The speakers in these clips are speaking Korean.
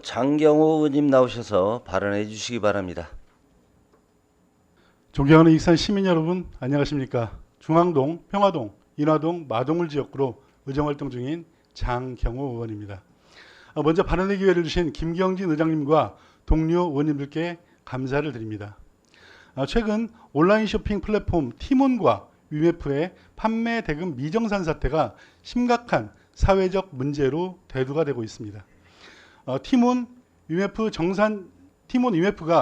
장경호 의원님 나오셔서 발언해 주시기 바랍니다. 존경하는 익산 시민 여러분, 안녕하십니까? 중앙동, 평화동, 인화동, 마동을 지역구로 의정활동 중인 장경호 의원입니다. 먼저 발언의 기회를 주신 김경진 의장님과 동료 의원님들께 감사를 드립니다. 최근 온라인 쇼핑 플랫폼 티몬과 위메프의 판매 대금 미정산 사태가 심각한 사회적 문제로 대두가 되고 있습니다. 티몬 위메프가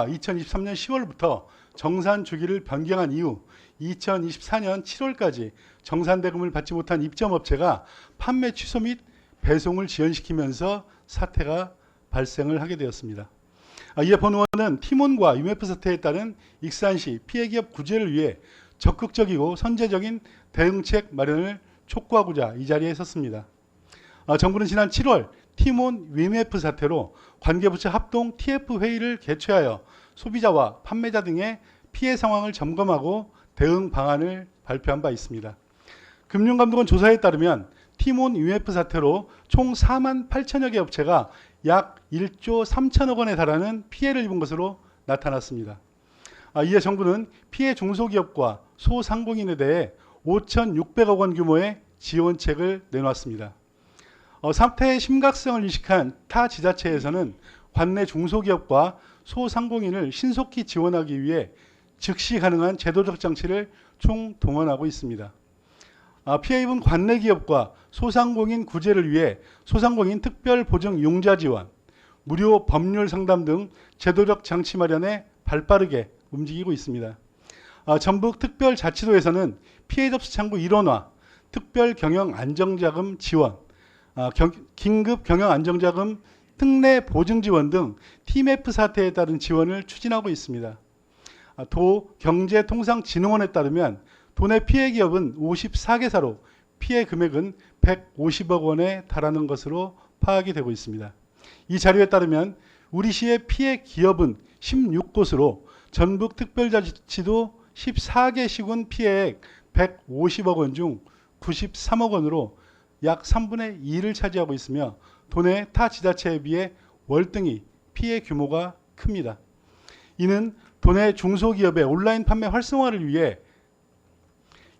2023년 10월부터 정산 주기를 변경한 이후 2024년 7월까지 정산 대금을 받지 못한 입점업체가 판매 취소 및 배송을 지연시키면서 사태가 발생을 하게 되었습니다. 이에 본 의원은 티몬과 위메프 사태에 따른 익산시 피해기업 구제를 위해 적극적이고 선제적인 대응책 마련을 촉구하고자 이 자리에 섰습니다. 정부는 지난 7월 티몬 위메프 사태로 관계부처 합동 TF 회의를 개최하여 소비자와 판매자 등의 피해 상황을 점검하고 대응 방안을 발표한 바 있습니다. 금융감독원 조사에 따르면 티몬 위메프 사태로 총 4만 8천여 개 업체가 약 1조 3천억 원에 달하는 피해를 입은 것으로 나타났습니다. 이에 정부는 피해 중소기업과 소상공인에 대해 5,600억 원 규모의 지원책을 내놓았습니다. 사태의 심각성을 인식한 타 지자체에서는 관내 중소기업과 소상공인을 신속히 지원하기 위해 즉시 가능한 제도적 장치를 총동원하고 있습니다. 피해 입은 관내 기업과 소상공인 구제를 위해 소상공인 특별보증융자 지원, 무료 법률 상담 등 제도적 장치 마련에 발빠르게 움직이고 있습니다. 전북특별자치도에서는 피해 접수 창구 일원화, 특별경영안정자금 지원, 긴급경영안정자금 특례 보증 지원 등 TMF 사태에 따른 지원을 추진하고 있습니다. 도경제통상진흥원에 따르면 도내 피해 기업은 54개사로 피해 금액은 150억 원에 달하는 것으로 파악이 되고 있습니다. 이 자료에 따르면 우리 시의 피해 기업은 16곳으로 전북특별자치도 14개 시군 피해액 150억 원 중 93억 원으로 약 3분의 2를 차지하고 있으며 도내 타 지자체에 비해 월등히 피해 규모가 큽니다. 이는 도내 중소기업의 온라인 판매 활성화를 위해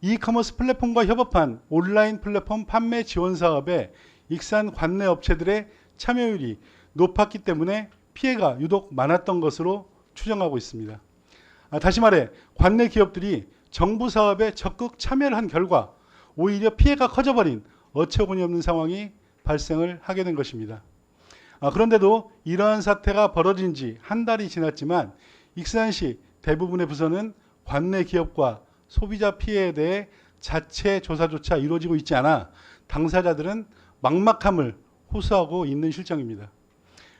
이커머스 플랫폼과 협업한 온라인 플랫폼 판매 지원 사업에 익산 관내 업체들의 참여율이 높았기 때문에 피해가 유독 많았던 것으로 추정하고 있습니다. 다시 말해 관내 기업들이 정부 사업에 적극 참여를 한 결과 오히려 피해가 커져버린 어처구니 없는 상황이 발생을 하게 된 것입니다. 그런데도 이러한 사태가 벌어진 지 한 달이 지났지만 익산시 대부분의 부서는 관내 기업과 소비자 피해에 대해 자체 조사조차 이루어지고 있지 않아 당사자들은 막막함을 호소하고 있는 실정입니다.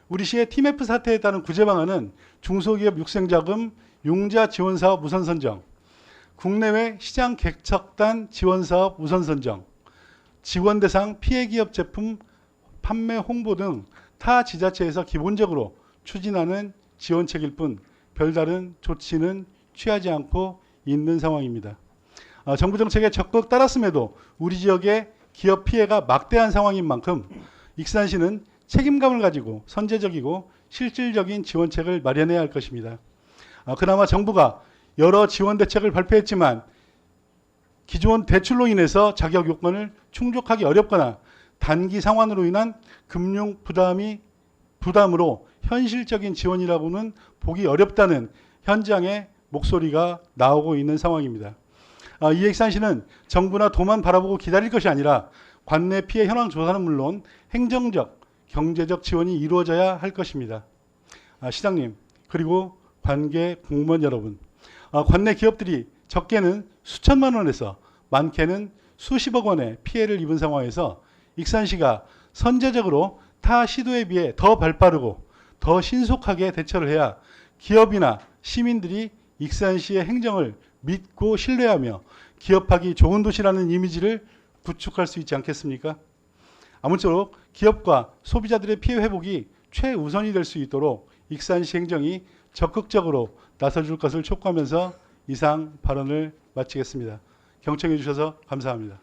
우리 시의 TMF 사태에 따른 구제 방안은 중소기업 육성자금 융자 지원사업 우선 선정, 국내외 시장 개척단 지원사업 우선 선정, 지원 대상 피해기업 제품 판매 홍보 등 타 지자체에서 기본적으로 추진하는 지원책일 뿐 별다른 조치는 취하지 않고 있는 상황입니다. 정부 정책에 적극 따랐음에도 우리 지역의 기업 피해가 막대한 상황인 만큼 익산시는 책임감을 가지고 선제적이고 실질적인 지원책을 마련해야 할 것입니다. 그나마 정부가 여러 지원 대책을 발표했지만 기존 대출로 인해서 자격 요건을 충족하기 어렵거나 단기 상환으로 인한 금융 부담으로 현실적인 지원이라고는 보기 어렵다는 현장의 목소리가 나오고 있는 상황입니다. 이 익산시는 정부나 도만 바라보고 기다릴 것이 아니라 관내 피해 현황 조사는 물론 행정적, 경제적 지원이 이루어져야 할 것입니다. 시장님, 그리고 관계 공무원 여러분, 관내 기업들이 적게는 수천만 원에서 많게는 수십억 원의 피해를 입은 상황에서 익산시가 선제적으로 타 시도에 비해 더 발빠르고 더 신속하게 대처를 해야 기업이나 시민들이 익산시의 행정을 믿고 신뢰하며 기업하기 좋은 도시라는 이미지를 구축할 수 있지 않겠습니까? 아무쪼록 기업과 소비자들의 피해 회복이 최우선이 될 수 있도록 익산시 행정이 적극적으로 나서줄 것을 촉구하면서 이상 발언을 마치겠습니다. 경청해 주셔서 감사합니다.